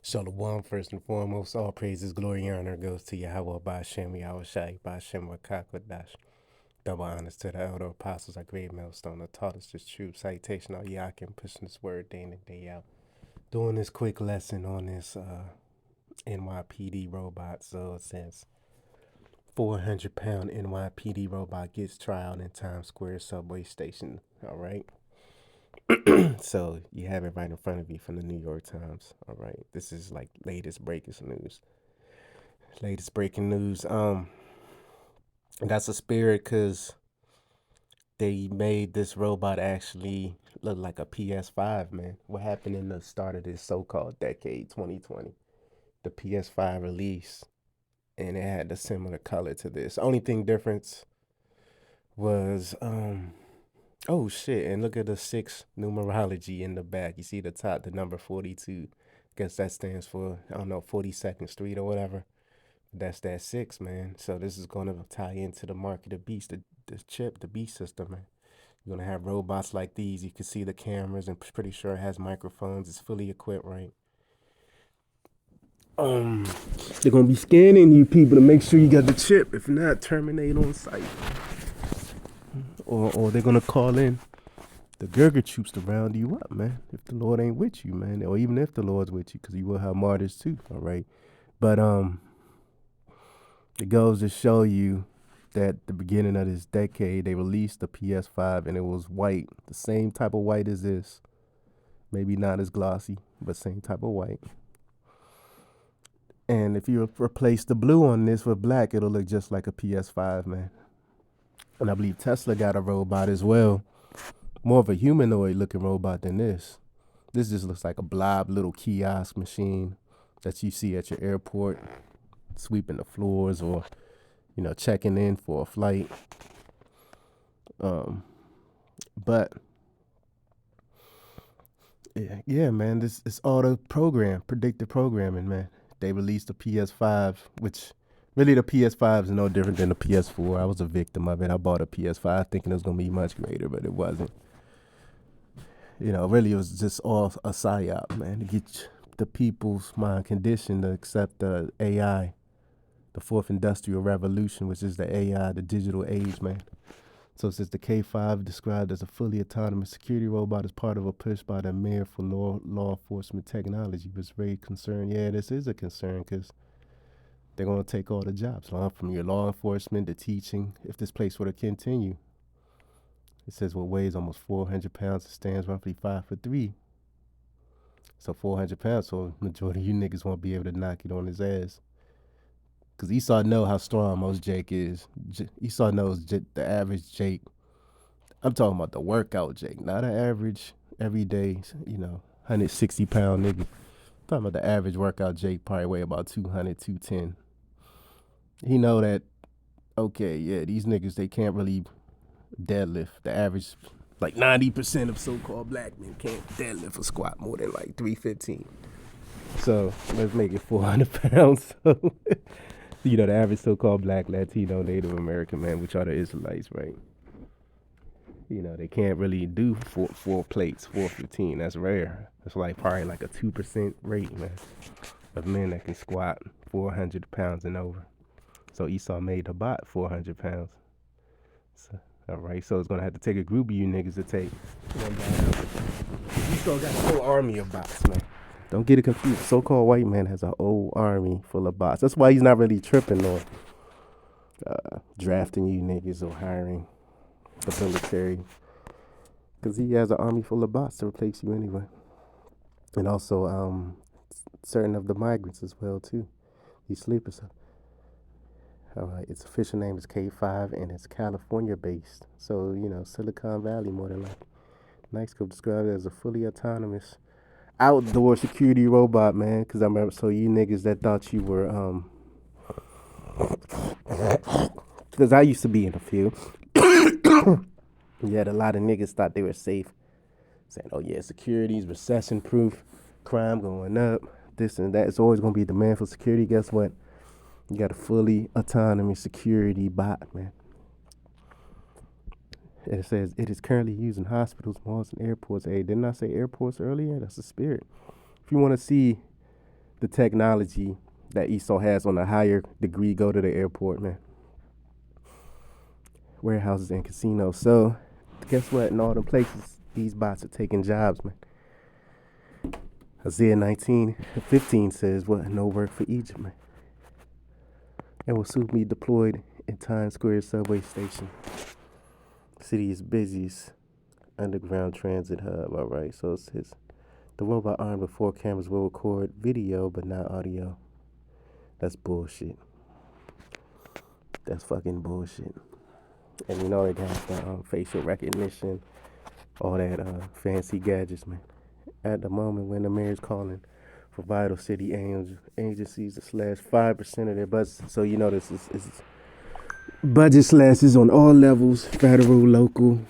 Shalom, first and foremost, all praises, glory, and honor goes to Yahweh, Ba'ashem, Yahweh Shai, Ba'ashem, Rakakwadash. Double honors to the elder apostles, our great millstone, that taught us this truth. Citation, all Yakin, pushing this word day in and day out. Doing this quick lesson on this NYPD robot. So it says 400-pound NYPD robot gets trial in Times Square subway station. All right. So you have it right in front of you from the New York Times. All right. This is like latest breaking news. Latest breaking news. That's a spirit because they made this robot actually look like a PS5, man. What happened in the start of this so-called decade, 2020? The PS5 release, and it had a similar color to this. Only thing difference was, oh shit, and look at the six numerology in the back. You see the top, the number 42. Guess that stands for, I don't know, 42nd Street or whatever. That's that six, man. So this is gonna tie into the mark of the beast, the chip, the beast system, man. You're gonna have robots like these. You can see the cameras, and pretty sure it has microphones. It's fully equipped, right? Um, they're gonna be scanning you people to make sure you got the chip. If not, terminate on site. Or they're gonna call in the Gurger troops to round you up, man. If the Lord ain't with you, man, or even if the Lord's with you, because you will have martyrs too. All right, but it goes to show you that the beginning of this decade they released the PS5 and it was white, the same type of white as this. Maybe not as glossy, but same type of white. And if you replace the blue on this with black, it'll look just like a PS5, man. And I believe Tesla got a robot as well. More of a humanoid looking robot than this. This just looks like a blob little kiosk machine that you see at your airport, sweeping the floors or, checking in for a flight. But yeah, man, this is auto program, predictive programming, man. They released the PS5, which really the PS5 is no different than the PS4. I was a victim of it. I bought a PS5 thinking it was gonna be much greater, but it wasn't. Really it was just all a psyop, man, to get the people's mind conditioned to accept the AI, the fourth industrial revolution, which is the AI, the digital age, man. So since the K5 described as a fully autonomous security robot as part of a push by the mayor for law enforcement technology, was very concerned. Yeah, this is a concern because they're going to take all the jobs, from your law enforcement to teaching, if this place were to continue. It says what weighs almost 400 pounds, it stands roughly 5'3". So 400 pounds, so majority of you niggas won't be able to knock it on his ass. Because Esau know how strong most Jake is. Esau knows the average Jake. I'm talking about the workout Jake, not an average everyday, 160-pound nigga. I'm talking about the average workout Jake probably weigh about 200, 210. He know that, okay, yeah, these niggas, they can't really deadlift. The average, like 90% of so-called black men can't deadlift or squat more than like 315. So let's make it 400 pounds. So, the average so-called black, Latino, Native American man, which are the Israelites, right? They can't really do four plates, 415. That's rare. That's like probably like a 2% rate, man, of men that can squat 400 pounds and over. So Esau made the bot 400 pounds. So, all right, so it's gonna have to take a group of you niggas to take one down. Esau got a whole army of bots, man. Don't get it confused. So-called white man has a whole army full of bots. That's why he's not really tripping on drafting you niggas or hiring the military, because he has an army full of bots to replace you anyway. And also certain of the migrants as well too. These sleepers. All right, its official name is K5 and it's California based. So, Silicon Valley more than likely. Nightscope described it as a fully autonomous outdoor security robot, man. Because I remember, so you niggas that thought you were, because I used to be in the field. You had a lot of niggas thought they were safe, saying, oh yeah, security's recession proof, crime going up, this and that. It's always going to be demand for security. Guess what? You got a fully autonomous security bot, man. And it says it is currently used in hospitals, malls, and airports. Hey, didn't I say airports earlier? That's the spirit. If you want to see the technology that Esau has on a higher degree go to the airport, man. Warehouses and casinos. So guess what? In all the places, these bots are taking jobs, man. Isaiah 19:15 says, what? No work for Egypt, man. And will soon be deployed in Times Square subway station. City's busiest underground transit hub. All right, so it says the robot armed with 4 cameras will record video but not audio. That's bullshit. That's fucking bullshit. And you know it has the facial recognition, all that fancy gadgets, man. At the moment when the mayor's calling for vital city agencies to slash 5% of their budget. So you know this is budget slashes on all levels, federal, local.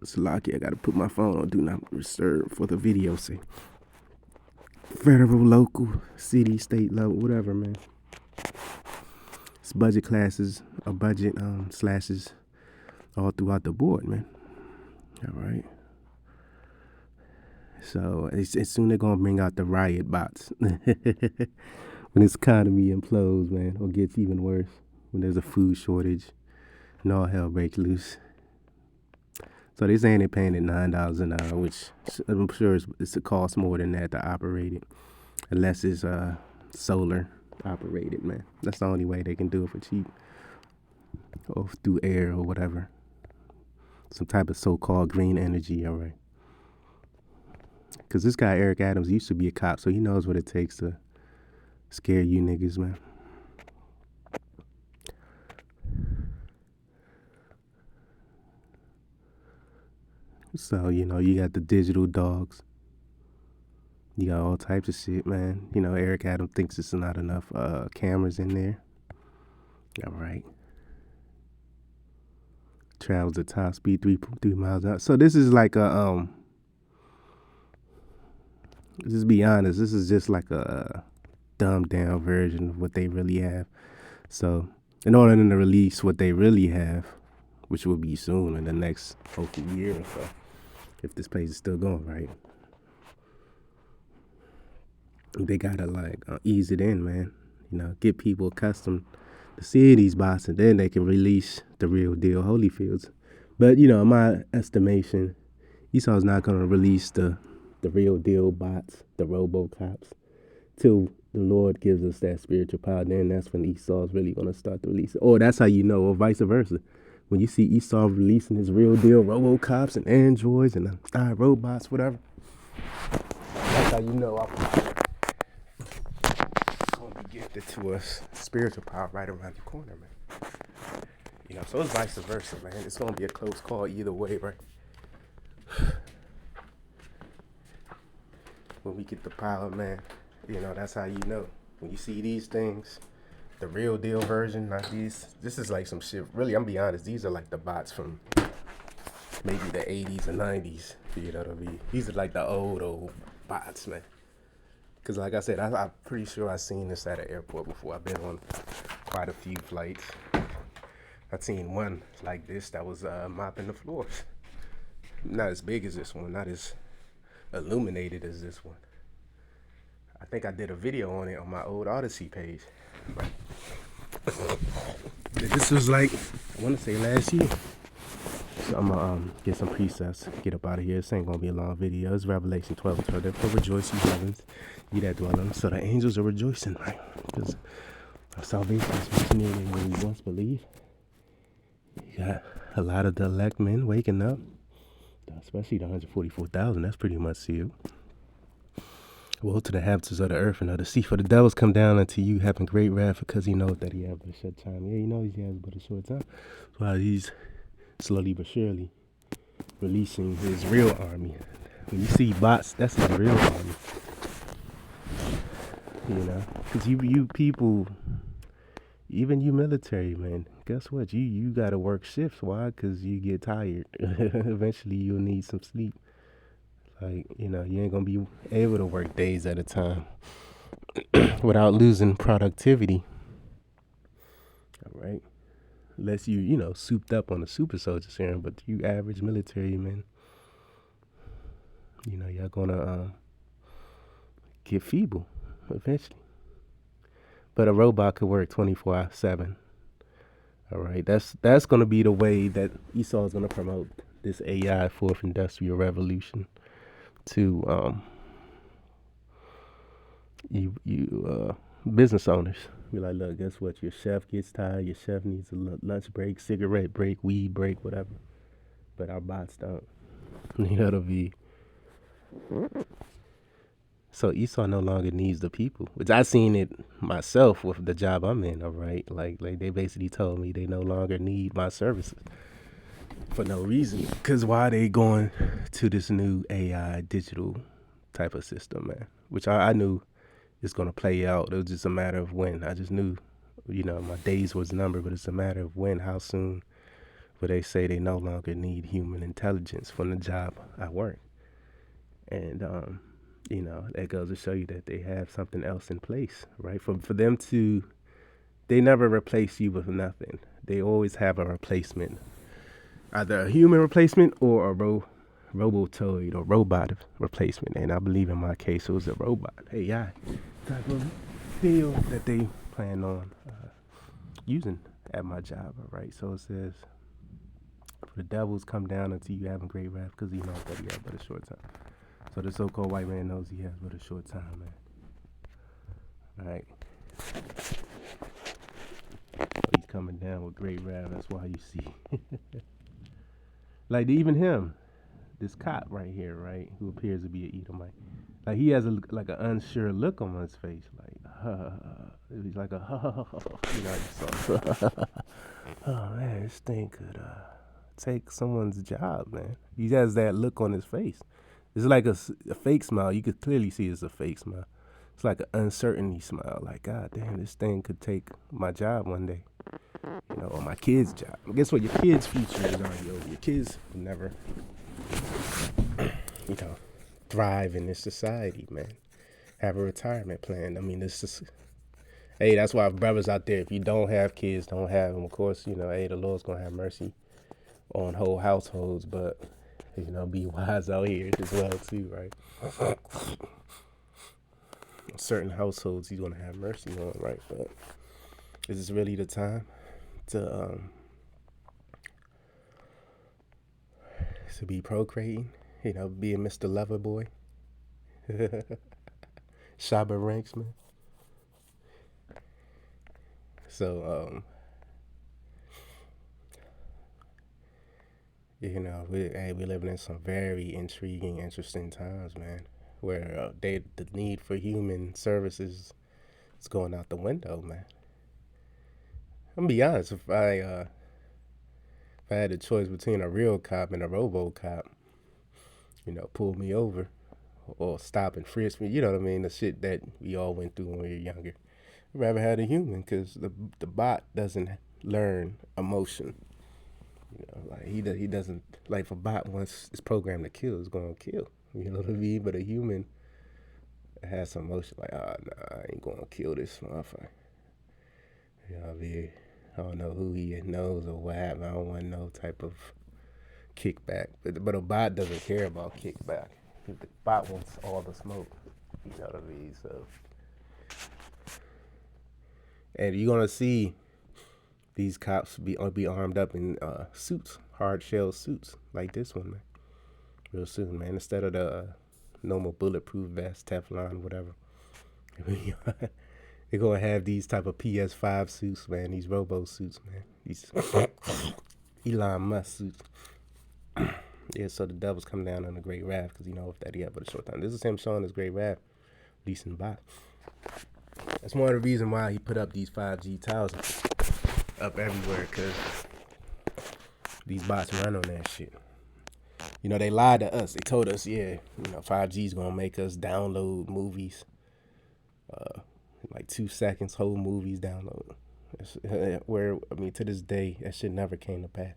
It's lucky I gotta put my phone on do not disturb for the video sake. Federal, local, city, state level, whatever, man. It's budget classes or budget slashes all throughout the board, man. All right. So as soon they're gonna bring out the riot bots when this economy implodes, man, or gets even worse. When there's a food shortage and all hell breaks loose. So they saying they're paying it $9 an hour, which I'm sure it's a cost more than that to operate it, unless it's solar operated, man. That's the only way they can do it for cheap, or through air or whatever. Some type of so-called green energy, all right. Because this guy Eric Adams used to be a cop, so he knows what it takes to scare you niggas, man. So, you know, you got the digital dogs. You got all types of shit, man. You know, Eric Adams thinks it's not enough cameras in there. All right. Travels at top speed, 3 miles an hour. So this is like a just be honest, this is just like a dumbed down version of what they really have. So in order to release what they really have, which will be soon in the next hopefully year or so, if this place is still going right, they gotta like ease it in, man. You know, get people accustomed to seeing these bots, and then they can release the real deal Holyfields. But you know, in my estimation, Esau's not gonna release the real deal bots, the RoboCops, till the Lord gives us that spiritual power. Then that's when Esau's really gonna start to release it. Or that's how you know, or vice versa. When you see Esau releasing his real deal RoboCops and androids and robots, whatever, that's how you know I'm gonna be gifted to us spiritual power right around the corner, man. You know, so it's vice versa, man. It's gonna be a close call either way, right? When we get the power, man, you know, that's how you know. When you see these things, the real deal version, not these. This is like some shit. Really, I'm be honest. These are like the bots from maybe the 80s and 90s. You know what I mean? These are like the old bots, man. Because like I said, I'm pretty sure I've seen this at an airport before. I've been on quite a few flights. I've seen one like this that was mopping the floors. Not as big as this one, not as illuminated as this one. I think I did a video on it on my old Odyssey page. This was like, I want to say last year. So I'm gonna get some precepts, get up out of here. This ain't gonna be a long video. It's Revelation 12:12. Therefore rejoice, you heavens, ye that dwell in them. So the angels are rejoicing, right? Because our salvation is much nearer than when we once believed. You got a lot of the elect men waking up, especially the 144,000. That's pretty much sealed. Woe to the inhabitants of the earth and of the sea, for the devils come down unto you having great wrath, because he knows that he has but a short time. Yeah, he knows he has but a short time. So while he's slowly but surely releasing his real army. When you see bots, that's his real army. You know, because you people, even you military, man, guess what? You got to work shifts. Why? Because you get tired. Eventually, you'll need some sleep. Like, you know, you ain't going to be able to work days at a time without losing productivity. All right. Unless you know, souped up on the super soldier serum, but you average military men, you know, y'all gonna get feeble eventually. But a robot could work 24/7. All right, that's going to be the way that Esau is going to promote this AI fourth industrial revolution to business owners. Be like, look, guess what? Your chef gets tired. Your chef needs a lunch break, cigarette break, weed break, whatever. But our bots don't. It'll be so Esau no longer needs the people, which I seen it myself with the job I'm in. All right, like they basically told me they no longer need my services for no reason. Cause why they going to this new AI digital type of system, man? Which I knew it's gonna play out. It was just a matter of when. I just knew, my days was numbered, but it's a matter of when, how soon. Where they say they no longer need human intelligence from the job I work, and that goes to show you that they have something else in place, right? For them to, they never replace you with nothing. They always have a replacement, either a human replacement or a robotoid or robot replacement. And I believe in my case it was a robot AI type of deal that they plan on using at my job. All right, so it says, "For the devils come down until you have a great wrath, because he knows that he has but a short time." So the so-called white man knows he has but a short time, man. All right. So he's coming down with great wrath. That's why you see, like even him, this cop right here, right, who appears to be an Edomite, like he has an unsure look on his face, like he's like a so, oh man, this thing could take someone's job, man. He has that look on his face. It's like a fake smile. You could clearly see it's a fake smile. It's like an uncertainty smile. Like, God damn, this thing could take my job one day. Or my kid's job. Guess what? Your kid's future is already over. Your kids will never, thrive in this society, man. Have a retirement plan. I mean, this is, hey, that's why brothers out there, if you don't have kids, don't have them. Of course, hey, the Lord's going to have mercy on whole households, but be wise out here as well too, right? Certain households he's gonna have mercy on, right? But is this really the time to be procreating? Being Mr. Loverboy, Shabba Ranks, man. So we're living in some very intriguing, interesting times, man, where the need for human services is going out the window, man. I'm gonna be honest, if I had a choice between a real cop and a robo-cop, pull me over or stop and frisk me, you know what I mean, the shit that we all went through when we were younger. I'd rather have a human, because the bot doesn't learn emotion. Like he doesn't, like, if a bot once it's programmed to kill, it's gonna kill. You know what I mean? But a human has some emotion, like, oh nah, I ain't gonna kill this motherfucker. You know what I mean? I don't know who he knows or what happened. I don't want no type of kickback. But a bot doesn't care about kickback. The bot wants all the smoke. You know what I mean? So, and you're gonna see these cops be armed up in suits, hard shell suits like this one, man. Real soon, man. Instead of the normal bulletproof vest, Teflon, whatever. They're gonna have these type of PS5 suits, man. These robo suits, man. These Elon Musk suits. Yeah, so the devil's come down on the great wrath, because if that he had but a short time. This is him showing his great wrath, decent bot. That's one of the reasons why he put up these 5G towers up everywhere, because these bots run on that shit. They lied to us. They told us, 5G is gonna make us download movies, like 2 seconds, whole movies download. Where, to this day, that shit never came to pass.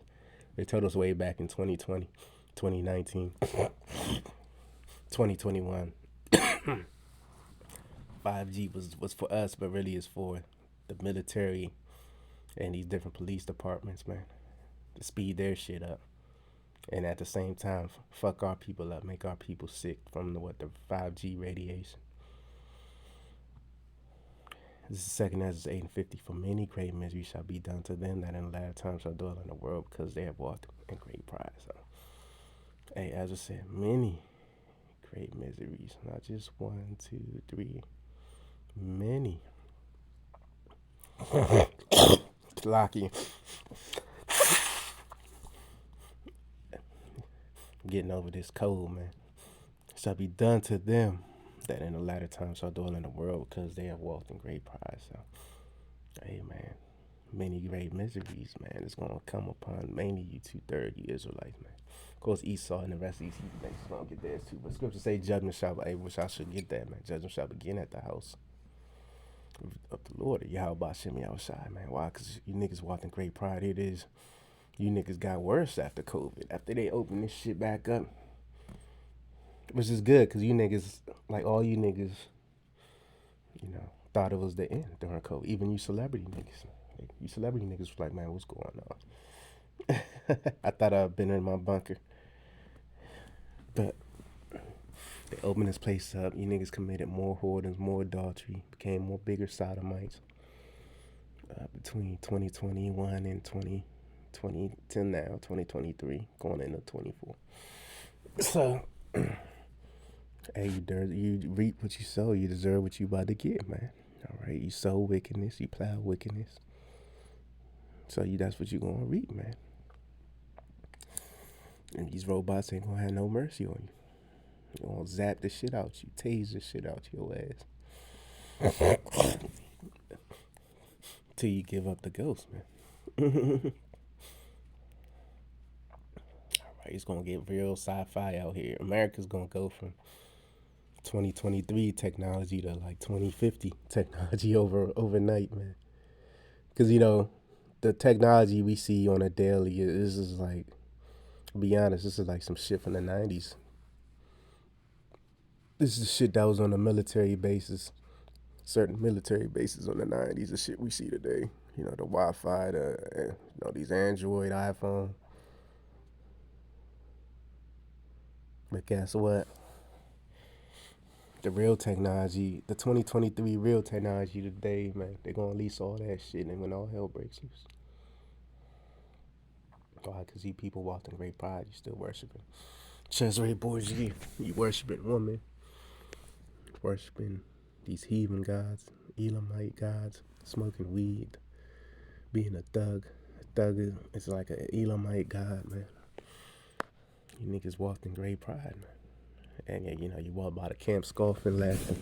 They told us way back in 2020, 2019, 2021. 5G was for us, but really is for the military and these different police departments, man, to speed their shit up. And at the same time, fuck our people up, make our people sick from the 5G radiation. This is the second as 8:50. For many great misery shall be done to them that in the latter time shall dwell in the world, because they have walked in great pride. So, hey, as I said, many great miseries, not just one, two, three, many. Lucky. Getting over this cold, man. Shall be done to them that in the latter time shall dwell in the world, because they have walked in great pride. So, hey, man, many great miseries, man, it's going to come upon mainly you 2/3 you Israelites, man. Of course, Esau and the rest of these heathen nations going to get theirs too. But scripture say judgment shall, hey, which I should get that, man. Judgment shall begin at the house of the Lord, Yahweh Shem Yahushai, man. Why? Because you niggas walked in great pride. It is, you niggas got worse after COVID. After they opened this shit back up, which is good, because you niggas, like all you niggas, thought it was the end during COVID. Even you celebrity niggas. You celebrity niggas was like, man, what's going on? I thought I'd been in my bunker. But they opened this place up. You niggas committed more whoredoms, more adultery, became more bigger sodomites between 2021 and 2020 till now, 2023, going into 24. So, hey, you reap what you sow. You deserve what you about to get, man. All right, you sow wickedness, you plow wickedness. So that's what you're going to reap, man. And these robots ain't going to have no mercy on you. They're going to zap the shit out you, tase the shit out your ass. Till you give up the ghost, man. All right, it's going to get real sci-fi out here. America's going to go from 2023 technology to like 2050 technology overnight, man. Because, the technology we see on a daily, this is like, to be honest, this is like some shit from the 90s. This is the shit that was on the military bases, certain military bases on the 90s, the shit we see today. The Wi-Fi, these Android, iPhone. But guess what? The real technology, the 2023 real technology today, man, they're going to release all that shit, and when all hell breaks loose. Why? Because you people walked in great pride, you still worshiping Cesare Borgia, you worshiping women, worshiping these heathen gods, Elamite gods, smoking weed, being a thug. A thug is like an Elamite god, man. You niggas walked in great pride, man. And you walk by the camp scoffing, laughing.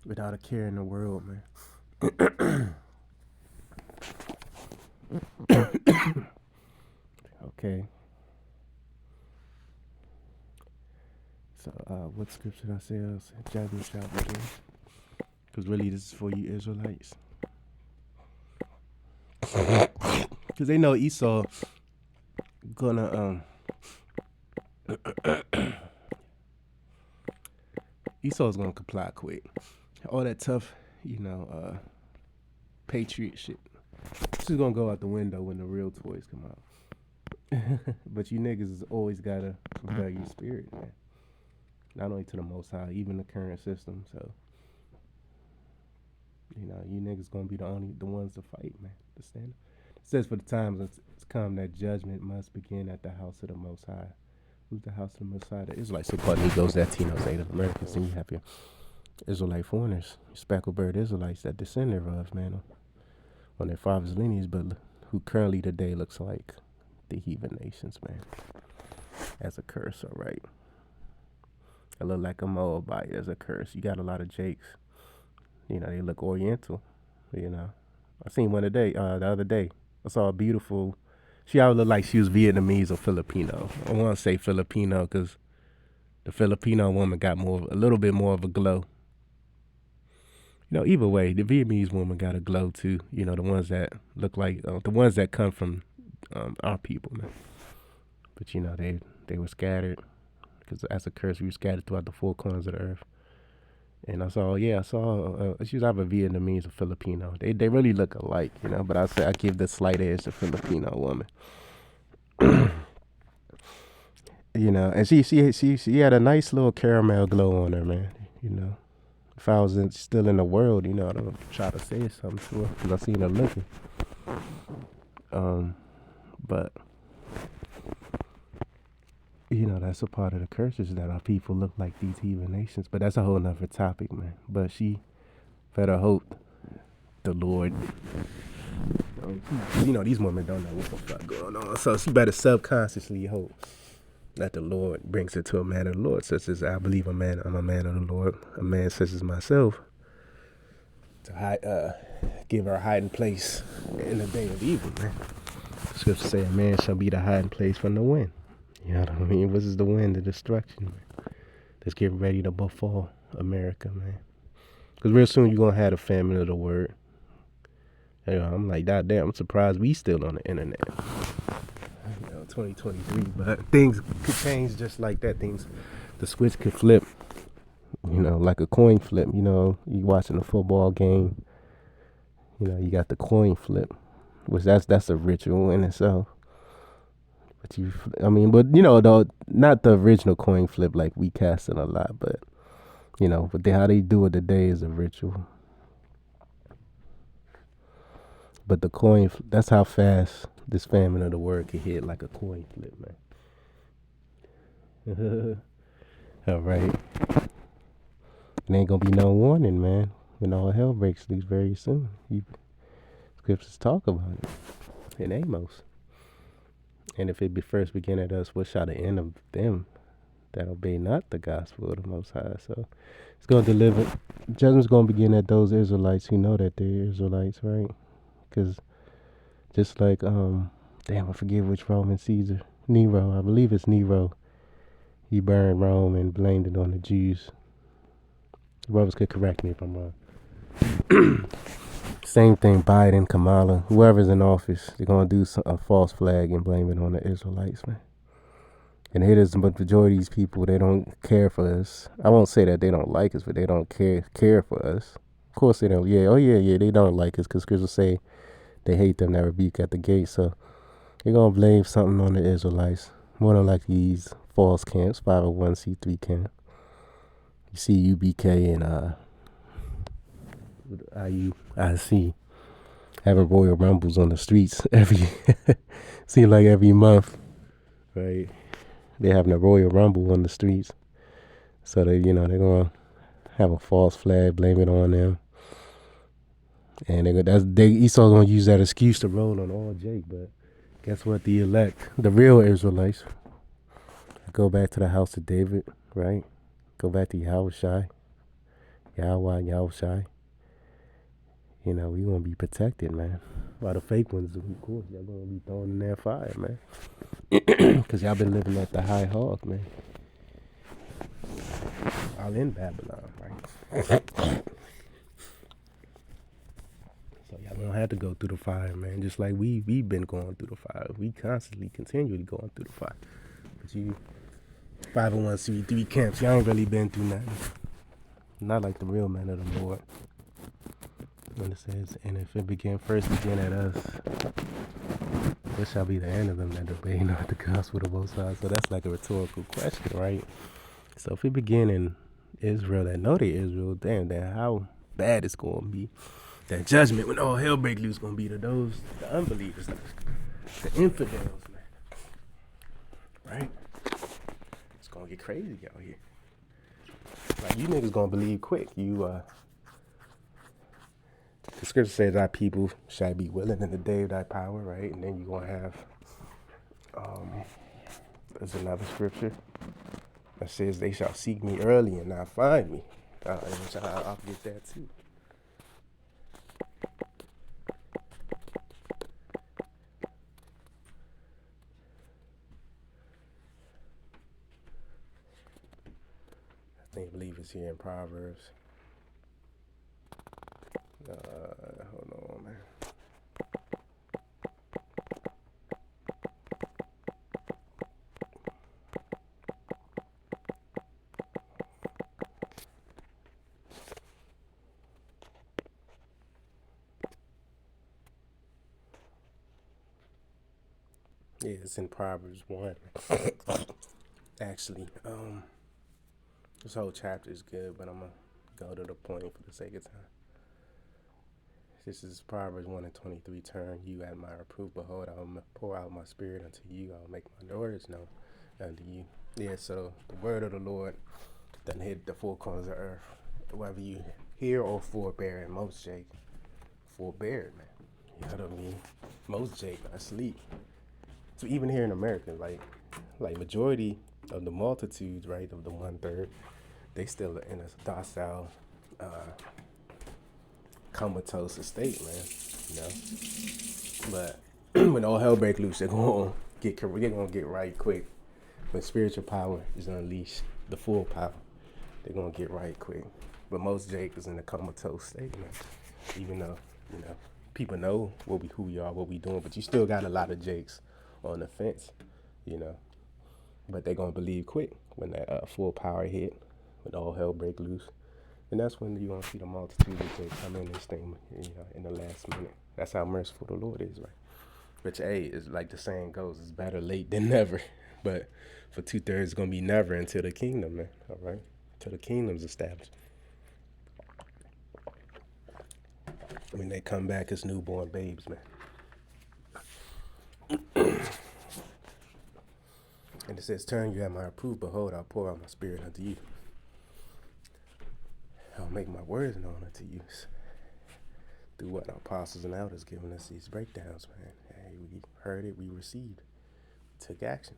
Without a care in the world, man. Okay. So, what scripture did I say else? Judgment shall begin. Because really, this is for you Israelites. Because they know Esau gonna, Esau's gonna comply quick. All that tough, patriot shit. This is gonna go out the window when the real toys come out. But you niggas always gotta rebel your spirit, man. Not only to the Most High, even the current system. So, you niggas gonna be the ones to fight, man. To stand. It says for the times it's come that judgment must begin at the house of the Most High. Who's the house of the Most High? The Israelites, so-called Negroes, Latinos, Native Americans, and you have your Israelite foreigners, speckled-bird Israelites that descend thereof, man, on their father's lineage, but who currently today looks like the heathen nations, man. As a curse, all right. I look like a Moabite as a curse. You got a lot of Jakes. They look Oriental. I seen one today, the other day. I saw a beautiful. She always looked like she was Vietnamese or Filipino. I want to say Filipino because the Filipino woman got a little bit more of a glow. Either way, the Vietnamese woman got a glow too. The ones that look like the ones that come from our people, man. But they were scattered because as a curse, we were scattered throughout the four corners of the earth. And I saw she was either Vietnamese or Filipino. They really look alike, But I give the slight edge to Filipino woman. And she had a nice little caramel glow on her, man. You know, if I was still in the world, I'd try to say something to her because I seen her looking. But that's a part of the curses that our people look like these heathen nations. But that's a whole nother topic, man. But she better hope the Lord. These women don't know what the fuck going on, so she better subconsciously hope that the Lord brings her to a man of the Lord, such as I believe I'm a man of the Lord, a man such as myself, to give her a hiding place in the day of evil, man. Scripture say a man shall be the hiding place from the wind. You know what I mean? This is the wind of destruction, man. That's getting ready to befall America, man. Because real soon you're going to have the famine of the word. I'm like, God damn, I'm surprised we still on the internet. 2023, but things could change just like that. The switch could flip, like a coin flip. You watching a football game, you got the coin flip, which that's a ritual in itself. But though not the original coin flip like we casting a lot, but how they do it today is a ritual. But the coin, that's how fast this famine of the word can hit, like a coin flip, man. All right. It ain't gonna be no warning, man. When all hell breaks loose very soon. Scriptures talk about it in Amos. And if it be first begin at us, what shall the end of them that obey not the gospel of the Most High? So it's gonna deliver. Judgment's gonna begin at those Israelites who know that they're Israelites, right? Because just like I forget which Roman Caesar, Nero, I believe it's Nero. He burned Rome and blamed it on the Jews. Brothers could correct me if I'm wrong. Same thing, Biden, Kamala, whoever's in office, they're going to do a false flag and blame it on the Israelites, man. And it is, but the majority of these people, they don't care for us. I won't say that they don't like us, but they don't care for us. Of course they don't. Yeah, they don't like us because scriptures say they hate them that rebuke at the gate. So they're going to blame something on the Israelites. More than like these false camps, 501c3 camp. You see UBK and IUIC having Royal Rumbles on the streets seems like every month, right? They're having a Royal Rumble on the streets. So they're going to have a false flag, blame it on them. And Esau's going to use that excuse to roll on all Jake. But guess what? The elect, the real Israelites, go back to the house of David, right? Go back to Yahushai. We going to be protected, man. While the fake ones, of course, y'all going to be thrown in that fire, man. Because y'all been living at the high hog, man. All in Babylon, right? So y'all don't have to go through the fire, man. Just like we've been going through the fire. We constantly, continually going through the fire. But you 501c3 camps, y'all ain't really been through nothing. Not like the real men of the Lord. When it says, and if it first begin at us, what shall be the end of them that obey not the gospel of the Most High? So that's like a rhetorical question, right? So if it begin in Israel that know they Israel, damn, how bad it's going to be. That judgment when all hell break loose going to be to those, the unbelievers, the infidels, man. Right? It's going to get crazy out here. Like, you niggas going to believe quick. The scripture says our people shall be willing in the day of thy power, right? And then you're going to have, there's another scripture that says they shall seek me early and not find me. I'll get that too. I believe it's here in Proverbs. Hold on, man. Yeah, it's in Proverbs 1. Actually, this whole chapter is good, but I'm gonna go to the point for the sake of time. This is Proverbs 1 and 23. Turn you at my reproof. Behold, I will pour out my spirit unto you. I will make my words known unto you. Yeah, so the word of the Lord doesn't hit the four corners of earth. Whether you hear or forbear, and most Jake forbear it, man. You know what I mean? Most Jake are asleep. So even here in America, like majority of the multitudes, right, of the 1/3, they still in a docile, comatose state, man. You know, but when all hell break loose, they're gonna get right quick. When spiritual power is unleashed, the full power, they're gonna get right quick. But most Jake is in a comatose state, man. Even though, you know, people know who we are, what we doing, but you still got a lot of Jakes on the fence, you know. But they gonna believe quick when that full power hit, when all hell break loose, and that's when you gonna see the multitude of Jakes come in this thing, you know, in the last minute. That's how merciful the Lord is, right? Which, hey, is like the saying goes, it's better late than never. But for 2/3, it's gonna be never until the kingdom, man. All right, until the kingdom's established. When they come back as newborn babes, man. And it says, turn you at my reproof, behold, I'll pour out my spirit unto you. I'll make my words known unto you. Through what our apostles and elders giving us these breakdowns, man. Hey, we heard it, we received, took action.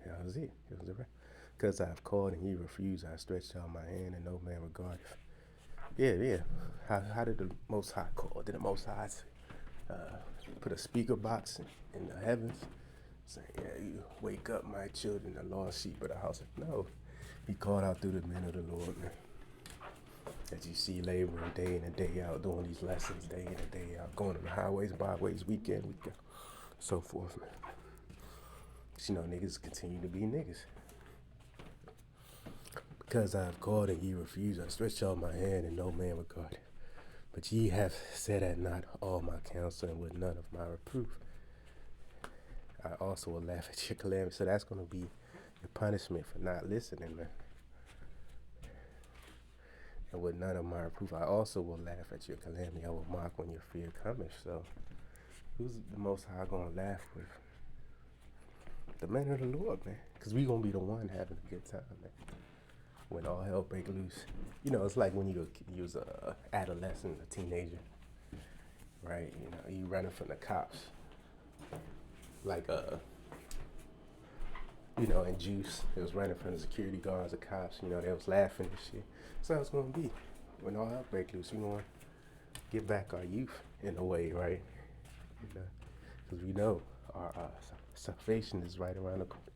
That was it. It was right. Because I've called and ye refused, I stretched out my hand and no man regarded. Yeah. How did the Most High call? Did the Most High put a speaker box in the heavens? Saying, yeah, you wake up, my children, the lost sheep of the house. No, he called out through the men of the Lord, man. That you see laboring day in and day out, doing these lessons day in and day out, going on the highways, byways, weekend, so forth, man. You know, niggas continue to be niggas. Because I have called and ye refuse, I stretched out my hand and no man regarded. But ye have said at not all my counsel and with none of my reproof. I also will laugh at your calamity. So that's going to be your punishment for not listening, man. And with none of my reproof, I also will laugh at your calamity. I will mock when your fear cometh. So who's the Most High going to laugh with? The man of the Lord, man. Because we going to be the one having a good time, man. When all hell break loose. You know, it's like when you was a adolescent, a teenager, right? You know, you running from the cops. Like, you know, in Juice, it was running from the security guards, the cops, you know, they was laughing and shit. That's how it's going to be. When all hell break loose, we going to get back our youth in a way, right? You know, because we know our salvation is right around the corner.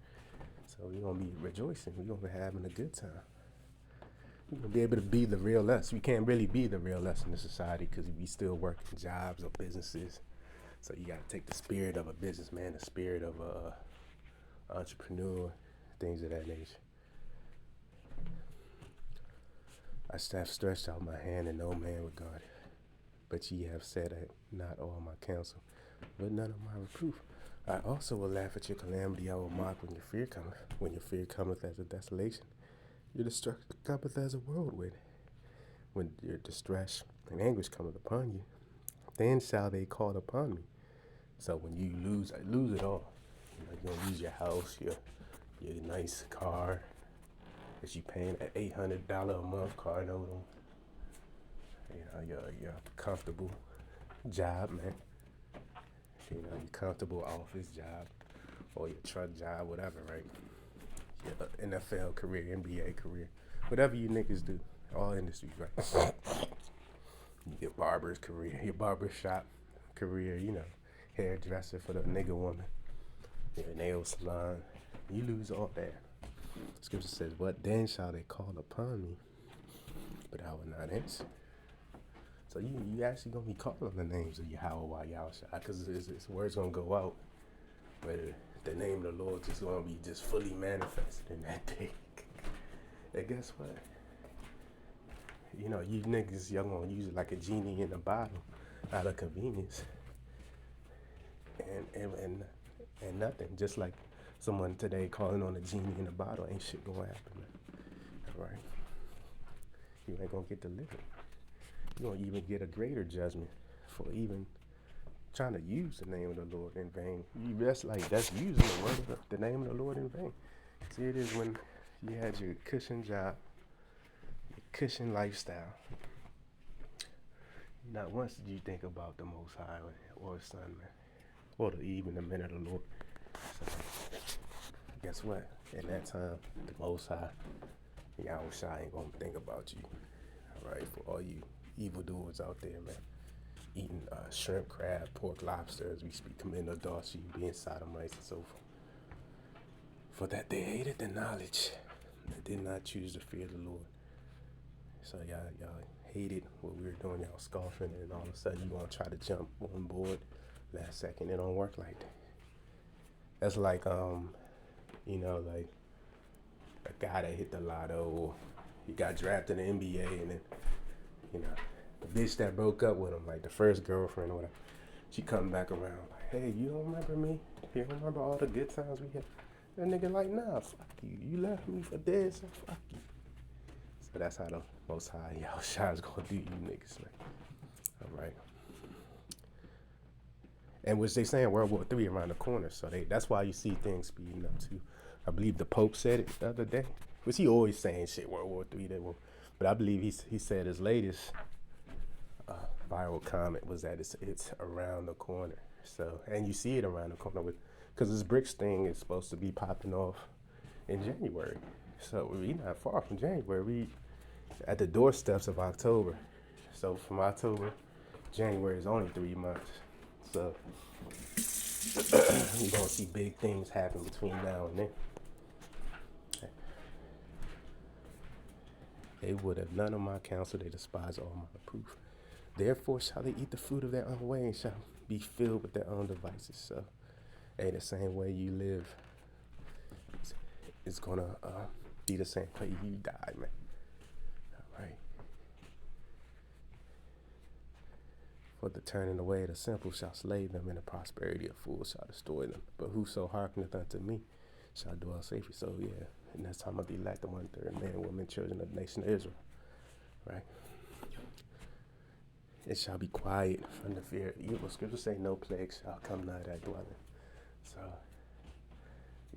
So we're going to be rejoicing. We're going to be having a good time. We're going to be able to be the real us. We can't really be the real us in this society because we still working jobs or businesses. So you got to take the spirit of a businessman, the spirit of a entrepreneur, things of that nature. I have stretched out my hand and no man regarded. But ye have said not all my counsel, but none of my reproof. I also will laugh at your calamity. I will mock when your fear cometh. When your fear cometh as a desolation, your destruction cometh as a whirlwind. When your distress and anguish cometh upon you, then shall they call upon me. So when you lose it all. You know, you're gonna lose your house, your nice car that you paying an $800 a month car note on. You know, your comfortable job, man. You know, your comfortable office job or your truck job, whatever, right? Your NFL career, NBA career, whatever you niggas do, all industries, right? Your barber's career, your barber shop career, you know, hairdresser for the nigga woman, your nail salon. You lose all that. Scripture says, what then shall they call upon me? But I will not answer. So you actually going to be calling the names of Yahweh, Yahushua, because this word's going to go out. But the name of the Lord is going to be just fully manifested in that day. And guess what? You know, you niggas, y'all going to use it like a genie in a bottle out of convenience. And nothing. Just like Someone today calling on a genie in a bottle, ain't shit gonna happen, man. All right, you ain't gonna get delivered. You're gonna even get a greater judgment for even trying to use the name of the Lord in vain. That's using the word of the name of the Lord in vain. See, it is when you had your cushion job, your cushion lifestyle. Not once did you think about the Most High or His Son, man, or even the men of the Lord. So, guess what? In that time, the Most High, Yahweh Shai ain't gonna think about you. All right, for all you evildoers out there, man, eating shrimp, crab, pork, lobster, as we speak, committing adultery, being sodomites, and so forth. For that they hated the knowledge, they did not choose the fear of the Lord. So y'all hated what we were doing, y'all scoffing, and all of a sudden you gonna try to jump on board last second. It don't work like that. That's like like a guy that hit the lotto, or he got drafted in the NBA, and then the bitch that broke up with him, like the first girlfriend or whatever, she come back around like, hey, you don't remember me? You don't remember all the good times we had? That nigga like, nah, fuck you. You left me for this, so fuck you. So that's how the Most High Yahweh Shai is gonna do you niggas, man. All right. And which they saying World War III around the corner, so that's why you see things speeding up too. I believe the Pope said it the other day, which he always saying shit World War III. But I believe he said his latest viral comment was that it's around the corner. So, and you see it around the corner because this BRICS thing is supposed to be popping off in January. So we not far from January. We at the doorsteps of October. So from October, January is only 3 months. So you're gonna see big things happen between now and then. They would have none of my counsel, they despise all my reproof. Therefore shall they eat the fruit of their own way and shall be filled with their own devices. So, hey, the same way you live is gonna be the same way you die, man. All right. For the turning away of the simple shall slay them, and the prosperity of fools shall destroy them. But whoso hearkeneth unto me shall dwell safely. So yeah, and that's talking about the elect, the 1/3 man, women, children of the nation of Israel. Right? It shall be quiet from the fear of evil. Scriptures say no plague shall come nigh thy dwelling. So,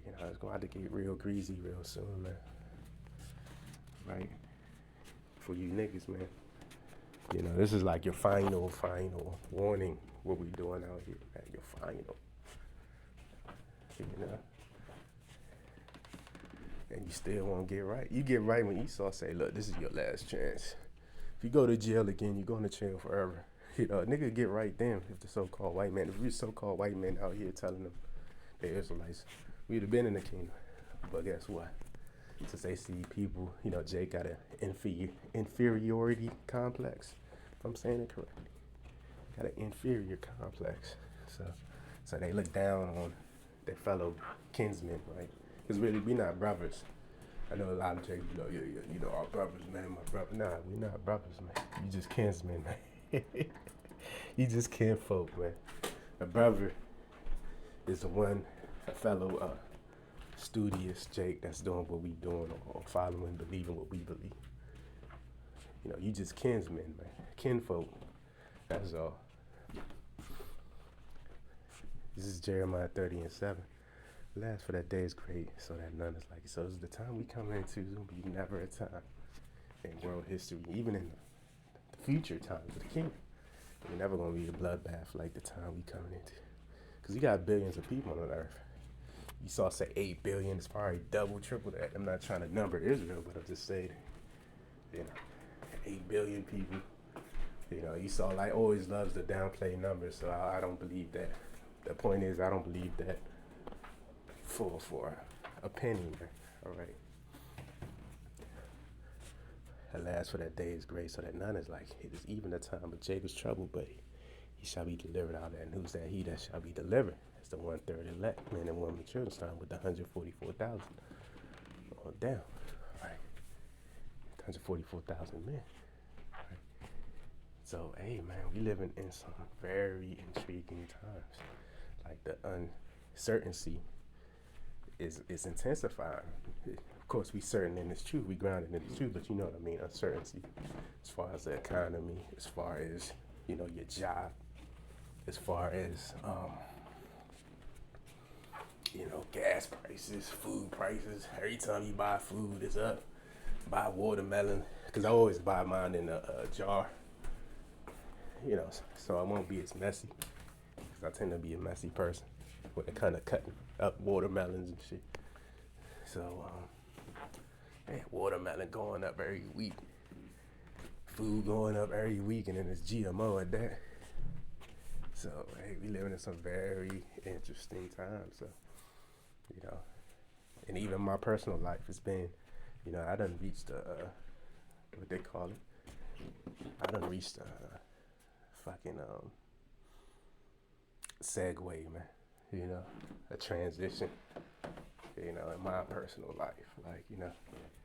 it's going to have to get real greasy real soon, man. Right? For you niggas, man. This is like your final warning. What we doing out here, man. Your final. And you still won't get right. You get right when Esau say, look, this is your last chance. If you go to jail again, you're going to jail forever. A nigga get right then if the so-called white man, if we so-called white men out here telling them they're Israelites, we'd have been in the kingdom. But guess what? Since they see people, Jake got an inferiority complex. If I'm saying it correctly. Got an inferior complex. So they look down on their fellow kinsmen, right? Because really, we not brothers. I know a lot of Jakes, our brothers, man, my brother. Nah, we not brothers, man. You just kinsmen, man. You just kinfolk, man. A brother is the one, a fellow studious Jake that's doing what we doing or following, believing what we believe. You just kinsmen, man. Kinfolk. That's all. This is Jeremiah 30:7. Last for that day is great, so that none is like it. So this is the time we come into. There's going to be never a time in world history, even in the future times of the kingdom. We're never going to be a bloodbath like the time we coming into. Because you got billions of people on earth. You saw say 8 billion, it's probably double, triple that. I'm not trying to number Israel, but I'm just saying, 8 billion people. You saw like always loves to downplay numbers, so I don't believe that. The point is, I don't believe that for a penny, man. All right. Alas, for that day is great, so that none is like it is even the time of Jacob's trouble, but he shall be delivered out of that. And who's that? He that shall be delivered. That's the 1/3 elect, men and women, children, starting with the 144,000 on down. All right. 144,000 men. All right. So, hey, man, we living in some very intriguing times. Like the uncertainty is intensifying. Of course, we certain in this truth, we grounded in the truth, but you know what I mean, uncertainty as far as the economy, as far as, you know, your job, as far as, you know, gas prices, food prices. Every time you buy food, it's up. Buy watermelon, because I always buy mine in a jar, you know, so I won't be as messy, because I tend to be a messy person when it kind of cutting up watermelons and shit. So, watermelon going up every week, food going up every week, and then it's GMO at that. So, hey, we living in some very interesting times. So, you know, and even my personal life has been, you know, I done reached what they call it. I done reached fucking segue, man. You know, a transition. You know, in my personal life, like, you know,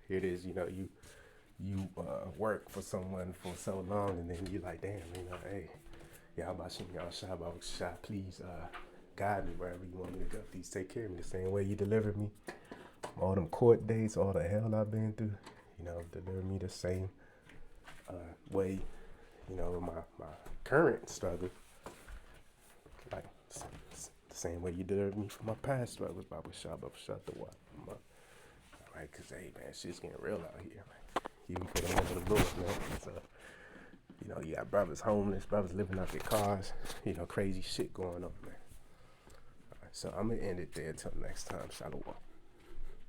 it is. You know, you work for someone for so long, and then you like, damn, you know, hey, y'all shah, please guide me wherever you want me to go. Please take care of me the same way you delivered me. All them court dates, all the hell I've been through, you know, deliver me the same way, you know, my current struggle, like the same way you delivered me from my past struggles. Baba shot the what? Right, cause hey man, shit's getting real out here, man. Even for the love of the Lord, man. So, you know, you got brothers homeless, brothers living out their cars, you know, crazy shit going on, man. All right, so I'm gonna end it there until next time. Shalom.